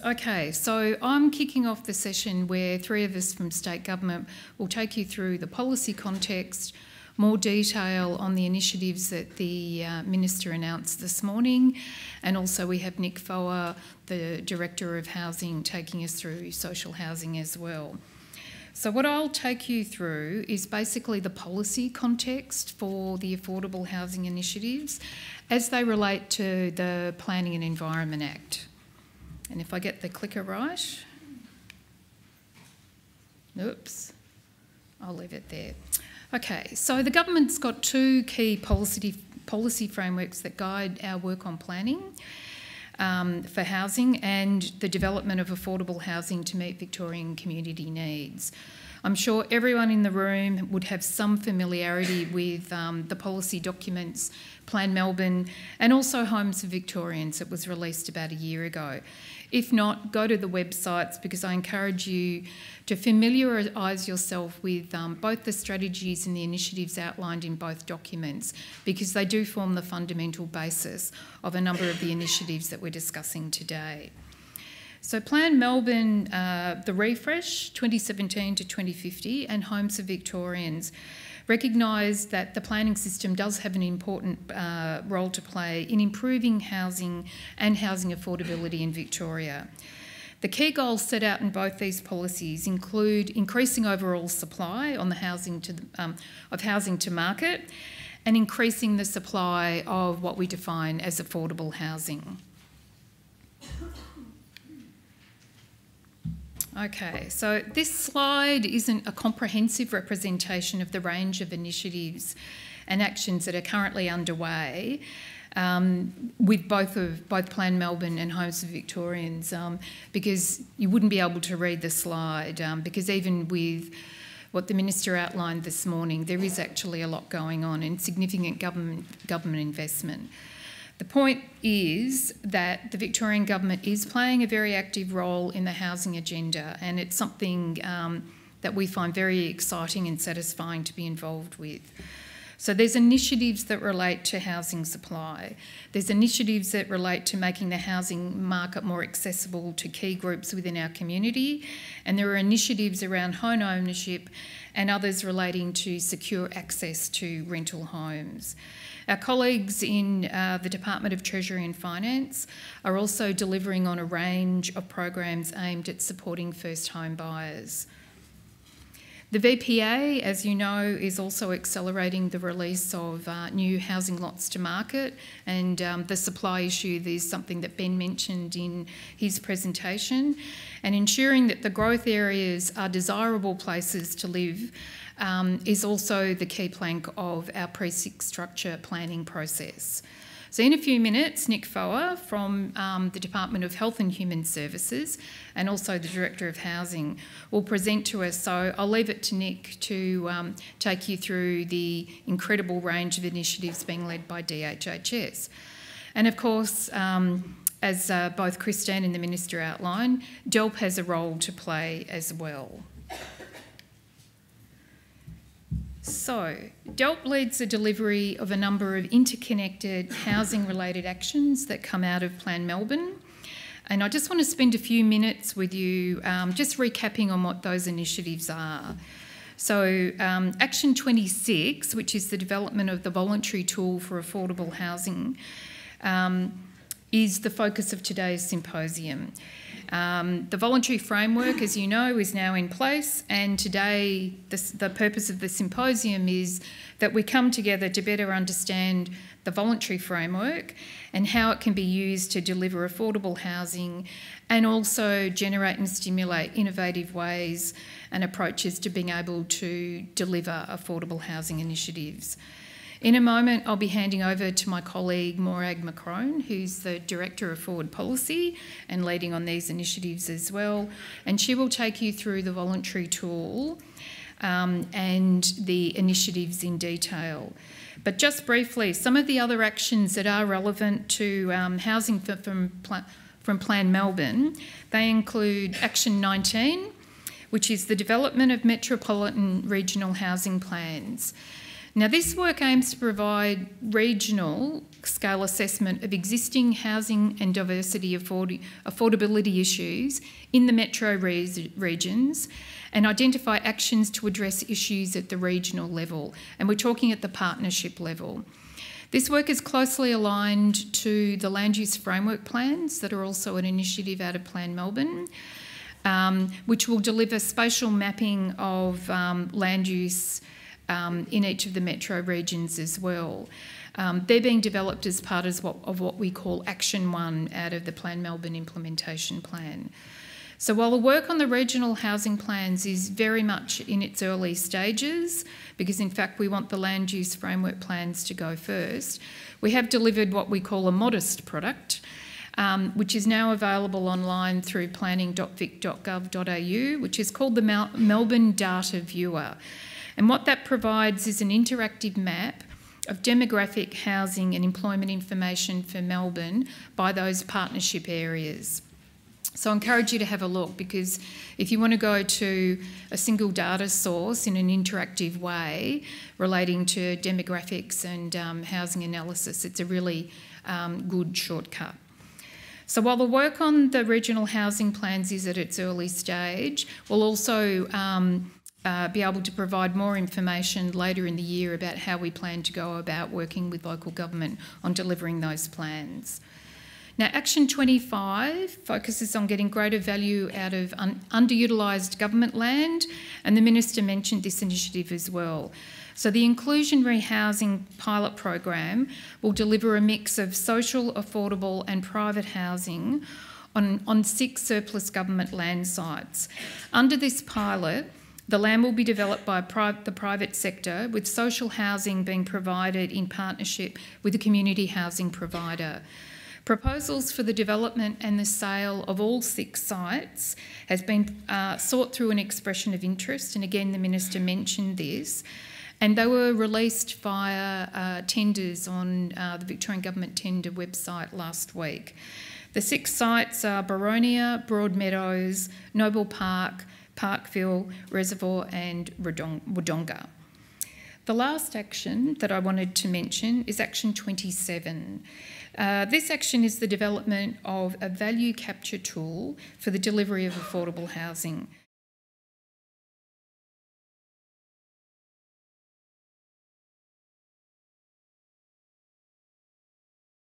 Okay, so I'm kicking off the session where three of us from state government will take you through the policy context, more detail on the initiatives that the Minister announced this morning, and also we have Nick Foa, the Director of Housing, taking us through social housing as well. So what I'll take you through is basically the policy context for the affordable housing initiatives as they relate to the Planning and Environment Act. And if I get the clicker right, oops, I'll leave it there. Okay, so the government's got two key policy frameworks that guide our work on planning for housing and the development of affordable housing to meet Victorian community needs. I'm sure everyone in the room would have some familiarity with the policy documents, Plan Melbourne, and also Homes for Victorians. It was released about a year ago. If not, go to the websites because I encourage you to familiarise yourself with both the strategies and the initiatives outlined in both documents because they do form the fundamental basis of a number of the initiatives that we're discussing today. So Plan Melbourne, the refresh, 2017 to 2050, and Homes for Victorians recognise that the planning system does have an important role to play in improving housing and housing affordability in Victoria. The key goals set out in both these policies include increasing overall supply on the housing to market and increasing the supply of what we define as affordable housing. Okay, so this slide isn't a comprehensive representation of the range of initiatives and actions that are currently underway with both Plan Melbourne and Homes for Victorians because you wouldn't be able to read the slide because even with what the Minister outlined this morning, there is actually a lot going on and significant government investment. The point is that the Victorian Government is playing a very active role in the housing agenda and it's something that we find very exciting and satisfying to be involved with. So there's initiatives that relate to housing supply. There's initiatives that relate to making the housing market more accessible to key groups within our community. And there are initiatives around home ownership and others relating to secure access to rental homes. Our colleagues in the Department of Treasury and Finance are also delivering on a range of programs aimed at supporting first home buyers. The VPA, as you know, is also accelerating the release of new housing lots to market, and the supply issue is something that Ben mentioned in his presentation, and ensuring that the growth areas are desirable places to live is also the key plank of our precinct structure planning process. So in a few minutes, Nick Foa from the Department of Health and Human Services and also the Director of Housing will present to us. So I'll leave it to Nick to take you through the incredible range of initiatives being led by DHHS. And of course, as both Christine and the Minister outlined, DELWP has a role to play as well. So, DELWP leads the delivery of a number of interconnected housing-related actions that come out of Plan Melbourne. And I just want to spend a few minutes with you just recapping on what those initiatives are. So, Action 26, which is the development of the voluntary tool for affordable housing, is the focus of today's symposium. The voluntary framework, as you know, is now in place, and today the purpose of the symposium is that we come together to better understand the voluntary framework and how it can be used to deliver affordable housing and also generate and stimulate innovative ways and approaches to being able to deliver affordable housing initiatives. In a moment, I'll be handing over to my colleague Morag McCrone, who's the Director of Forward Policy and leading on these initiatives as well. And she will take you through the voluntary tool and the initiatives in detail. But just briefly, some of the other actions that are relevant to housing from Plan Melbourne, they include Action 19, which is the development of metropolitan regional housing plans. Now, this work aims to provide regional scale assessment of existing housing and diversity affordability issues in the metro regions and identify actions to address issues at the regional level. And we're talking at the partnership level. This work is closely aligned to the land use framework plans that are also an initiative out of Plan Melbourne, which will deliver spatial mapping of land use in each of the metro regions as well. They're being developed as part of what we call Action 1 out of the Plan Melbourne implementation plan. So while the work on the regional housing plans is very much in its early stages, because in fact we want the land use framework plans to go first, we have delivered what we call a modest product, which is now available online through planning.vic.gov.au, which is called the Melbourne Data Viewer. And what that provides is an interactive map of demographic, housing and employment information for Melbourne by those partnership areas. So I encourage you to have a look, because if you want to go to a single data source in an interactive way relating to demographics and housing analysis, it's a really good shortcut. So while the work on the regional housing plans is at its early stage, we'll also be able to provide more information later in the year about how we plan to go about working with local government on delivering those plans. Now, Action 25 focuses on getting greater value out of underutilised government land, and the Minister mentioned this initiative as well. So the inclusionary housing pilot program will deliver a mix of social, affordable and private housing on 6 surplus government land sites. Under this pilot, the land will be developed by the private sector, with social housing being provided in partnership with a community housing provider. Proposals for the development and the sale of all 6 sites has been sought through an expression of interest, and again the Minister mentioned this, and they were released via tenders on the Victorian Government tender website last week. The 6 sites are Boronia, Broadmeadows, Noble Park, Parkville, Reservoir and Wodonga. The last action that I wanted to mention is Action 27. This action is the development of a value capture tool for the delivery of affordable housing.